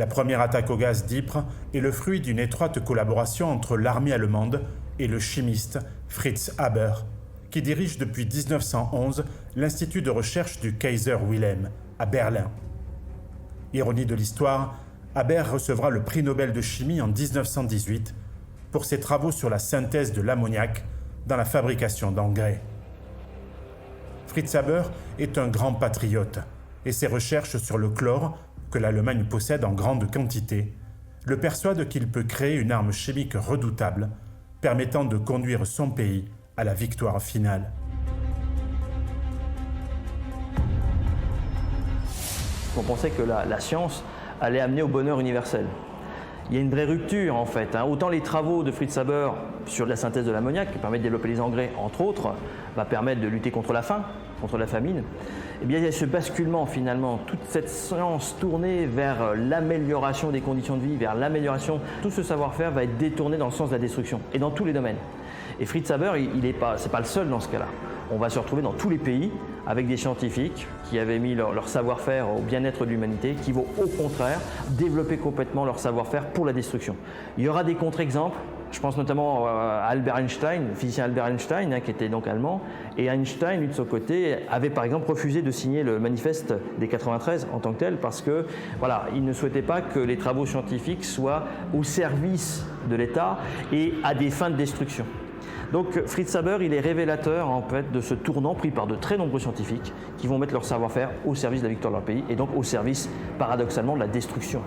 La première attaque au gaz d'Ypres est le fruit d'une étroite collaboration entre l'armée allemande et le chimiste Fritz Haber, qui dirige depuis 1911 l'Institut de recherche du Kaiser Wilhelm à Berlin. Ironie de l'histoire, Haber recevra le prix Nobel de chimie en 1918 pour ses travaux sur la synthèse de l'ammoniac dans la fabrication d'engrais. Fritz Haber est un grand patriote et ses recherches sur le chlore, que l'Allemagne possède en grande quantité, le persuadent qu'il peut créer une arme chimique redoutable permettant de conduire son pays à la victoire finale. On pensait que la science allait amener au bonheur universel. Il y a une vraie rupture en fait. Autant les travaux de Fritz Haber sur la synthèse de l'ammoniac, qui permet de développer les engrais, entre autres, va permettre de lutter contre la faim, contre la famine. Eh bien, il y a ce basculement finalement, toute cette science tournée vers l'amélioration des conditions de vie, vers l'amélioration, tout ce savoir-faire va être détourné dans le sens de la destruction, et dans tous les domaines. Et Fritz Haber, c'est pas le seul dans ce cas-là. On va se retrouver dans tous les pays avec des scientifiques qui avaient mis leur savoir-faire au bien-être de l'humanité, qui vont au contraire développer complètement leur savoir-faire pour la destruction. Il y aura des contre-exemples. Je pense notamment à Albert Einstein, le physicien Albert Einstein, qui était donc allemand. Et Einstein, lui, de son côté, avait par exemple refusé de signer le manifeste des 93 en tant que tel, parce que voilà, il ne souhaitait pas que les travaux scientifiques soient au service de l'État et à des fins de destruction. Donc Fritz Haber, il est révélateur en fait de ce tournant pris par de très nombreux scientifiques qui vont mettre leur savoir-faire au service de la victoire de leur pays et donc au service, paradoxalement, de la destruction.